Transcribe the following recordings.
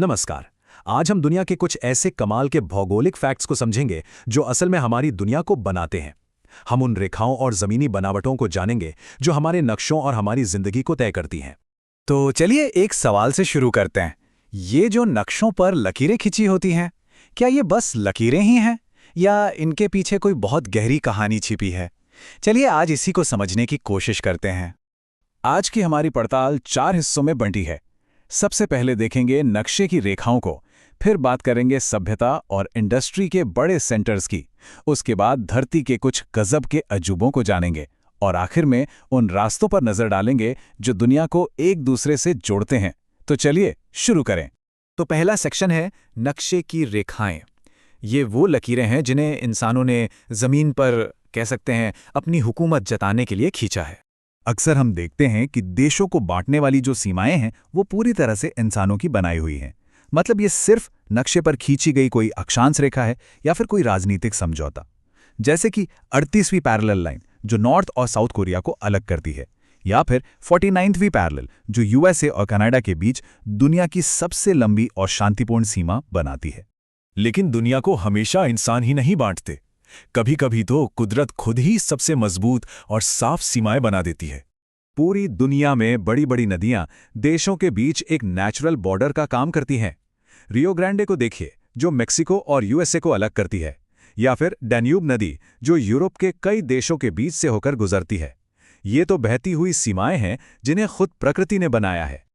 नमस्कार। आज हम दुनिया के कुछ ऐसे कमाल के भौगोलिक फैक्ट्स को समझेंगे जो असल में हमारी दुनिया को बनाते हैं। हम उन रेखाओं और ज़मीनी बनावटों को जानेंगे जो हमारे नक्शों और हमारी ज़िंदगी को तय करती हैं। तो चलिए एक सवाल से शुरू करते हैं। ये जो नक्शों पर लकीरें खिंची होती हैं, क्या ये बस लकीरें ही हैं या इनके पीछे कोई बहुत गहरी कहानी छिपी है? चलिए आज इसी को समझने की कोशिश करते हैं। आज की हमारी पड़ताल 4 हिस्सों में बंटी है। सबसे पहले देखेंगे नक्शे की रेखाओं को, फिर बात करेंगे सभ्यता और इंडस्ट्री के बड़े सेंटर्स की, उसके बाद धरती के कुछ गजब के अजूबों को जानेंगे और आखिर में उन रास्तों पर नजर डालेंगे जो दुनिया को एक दूसरे से जोड़ते हैं। तो चलिए शुरू करें। तो पहला सेक्शन है नक्शे की रेखाएं। ये वो लकीरें हैं जिन्हें इंसानों ने जमीन पर कह सकते हैं अपनी हुकूमत जताने के लिए खींचा है। अक्सर हम देखते हैं कि देशों को बांटने वाली जो सीमाएं हैं वो पूरी तरह से इंसानों की बनाई हुई हैं। मतलब ये सिर्फ नक्शे पर खींची गई कोई अक्षांश रेखा है या फिर कोई राजनीतिक समझौता। जैसे कि 38वीं पैरेलल लाइन जो नॉर्थ और साउथ कोरिया को अलग करती है, या फिर 49वीं पैरेलल जो यूएसए और कनाडा के बीच दुनिया की सबसे लंबी और शांतिपूर्ण सीमा बनाती है। लेकिन दुनिया को हमेशा इंसान ही नहीं बांटते। कभी-कभी तो कुदरत खुद ही सबसे मजबूत और साफ सीमाएं बना देती है। पूरी दुनिया में बड़ी-बड़ी नदियां देशों के बीच एक नेचुरल बॉर्डर का काम करती हैं। रियो ग्रांडे को देखिए जो मेक्सिको और यूएसए को अलग करती है, या फिर डैन्यूब नदी जो यूरोप के कई देशों के बीच से होकर गुजरती है। ये तो बहती हुई सीमाएं हैं जिन्हें खुद प्रकृति ने बनाया है।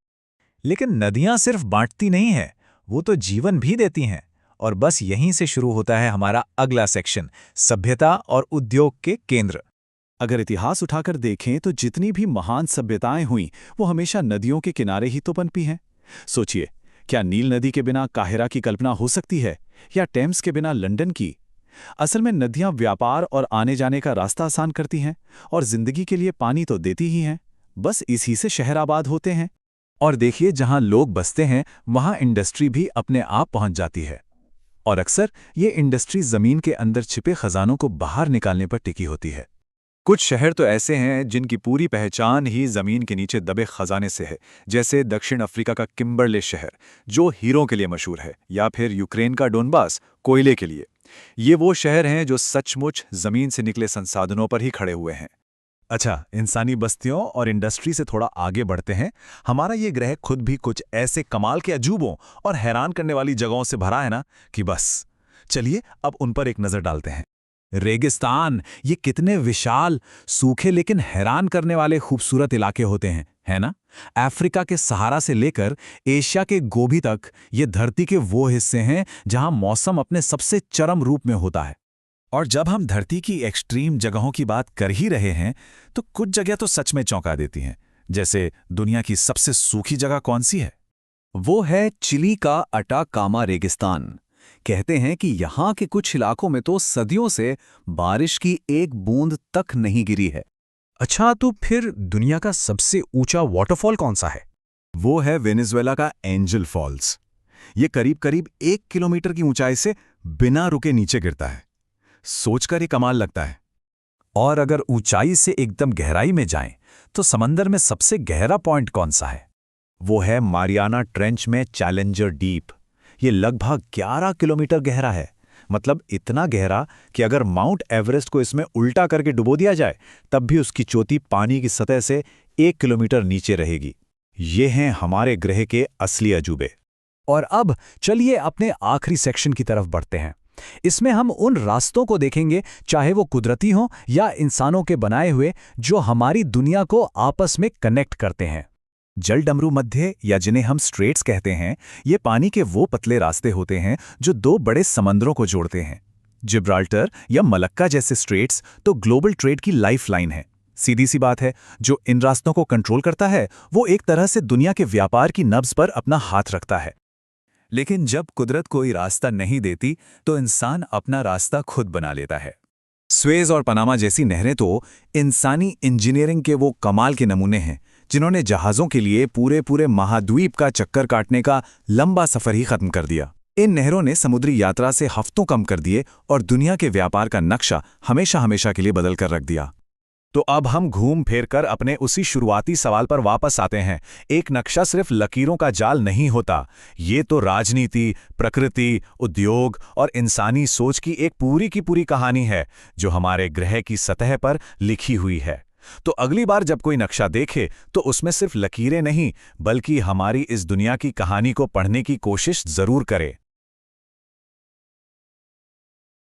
लेकिन नदियां सिर्फ बांटती नहीं हैं, वो तो जीवन भी देती हैं। और बस यहीं से शुरू होता है हमारा अगला सेक्शन, सभ्यता और उद्योग के केंद्र। अगर इतिहास उठाकर देखें तो जितनी भी महान सभ्यताएं हुईं वो हमेशा नदियों के किनारे ही तो पनपी हैं। सोचिए, क्या नील नदी के बिना काहिरा की कल्पना हो सकती है, या टेम्स के बिना लंदन की? असल में नदियां व्यापार और आने जाने का रास्ता आसान करती हैं और जिंदगी के लिए पानी तो देती ही हैं। बस इसी से शहर आबाद होते हैं। और देखिए, जहां लोग बसते हैं वहां इंडस्ट्री भी अपने आप पहुंच जाती है। और अक्सर ये इंडस्ट्री जमीन के अंदर छिपे खजानों को बाहर निकालने पर टिकी होती है। कुछ शहर तो ऐसे हैं जिनकी पूरी पहचान ही जमीन के नीचे दबे खजाने से है, जैसे दक्षिण अफ्रीका का किम्बरले शहर जो हीरों के लिए मशहूर है, या फिर यूक्रेन का डोनबास कोयले के लिए। ये वो शहर हैं जो सचमुच जमीन से निकले संसाधनों पर ही खड़े हुए हैं। अच्छा, इंसानी बस्तियों और इंडस्ट्री से थोड़ा आगे बढ़ते हैं। हमारा ये ग्रह खुद भी कुछ ऐसे कमाल के अजूबों और हैरान करने वाली जगहों से भरा है ना कि बस। चलिए अब उन पर एक नजर डालते हैं। रेगिस्तान, ये कितने विशाल, सूखे लेकिन हैरान करने वाले खूबसूरत इलाके होते हैं, है ना? अफ्रीका के सहारा से लेकर एशिया के गोबी तक ये धरती के वो हिस्से हैं जहां मौसम अपने सबसे चरम रूप में होता है। और जब हम धरती की एक्सट्रीम जगहों की बात कर ही रहे हैं तो कुछ जगह तो सच में चौंका देती हैं। जैसे दुनिया की सबसे सूखी जगह कौन सी है? वो है चिली का अटाकामा रेगिस्तान। कहते हैं कि यहाँ के कुछ इलाकों में तो सदियों से बारिश की एक बूंद तक नहीं गिरी है। अच्छा, तो फिर दुनिया का सबसे ऊंचा वाटरफॉल कौन सा है? वो है वेनेजुएला का एंजल फॉल्स। ये करीब करीब 1 किलोमीटर की ऊंचाई से बिना रुके नीचे गिरता है। सोचकर ही कमाल लगता है। और अगर ऊंचाई से एकदम गहराई में जाएं, तो समंदर में सबसे गहरा पॉइंट कौन सा है? वो है मारियाना ट्रेंच में चैलेंजर डीप। ये लगभग 11 किलोमीटर गहरा है। मतलब इतना गहरा कि अगर माउंट एवरेस्ट को इसमें उल्टा करके डुबो दिया जाए तब भी उसकी चोटी पानी की सतह से 1 किलोमीटर नीचे रहेगी। ये हैं हमारे ग्रह के असली अजूबे। और अब चलिए अपने आखिरी सेक्शन की तरफ बढ़ते हैं। इसमें हम उन रास्तों को देखेंगे, चाहे वो कुदरती हों या इंसानों के बनाए हुए, जो हमारी दुनिया को आपस में कनेक्ट करते हैं। जल डमरू मध्य, या जिन्हें हम स्ट्रेट्स कहते हैं, ये पानी के वो पतले रास्ते होते हैं जो 2 बड़े समंदरों को जोड़ते हैं। जिब्राल्टर या मलक्का जैसे स्ट्रेट्स तो ग्लोबल ट्रेड की लाइफलाइन है। सीधी सी बात है, जो इन रास्तों को कंट्रोल करता है वो एक तरह से दुनिया के व्यापार की नब्ज पर अपना हाथ रखता है। लेकिन जब कुदरत कोई रास्ता नहीं देती तो इंसान अपना रास्ता खुद बना लेता है। स्वेज और पनामा जैसी नहरें तो इंसानी इंजीनियरिंग के वो कमाल के नमूने हैं जिन्होंने जहाज़ों के लिए पूरे महाद्वीप का चक्कर काटने का लंबा सफ़र ही खत्म कर दिया। इन नहरों ने समुद्री यात्रा से हफ्तों कम कर दिए और दुनिया के व्यापार का नक्शा हमेशा के लिए बदल कर रख दिया। तो अब हम घूम फिर कर अपने उसी शुरुआती सवाल पर वापस आते हैं। एक नक्शा सिर्फ लकीरों का जाल नहीं होता, ये तो राजनीति, प्रकृति, उद्योग और इंसानी सोच की एक पूरी की पूरी कहानी है जो हमारे ग्रह की सतह पर लिखी हुई है। तो अगली बार जब कोई नक्शा देखे तो उसमें सिर्फ लकीरें नहीं, बल्कि हमारी इस दुनिया की कहानी को पढ़ने की कोशिश जरूर करे।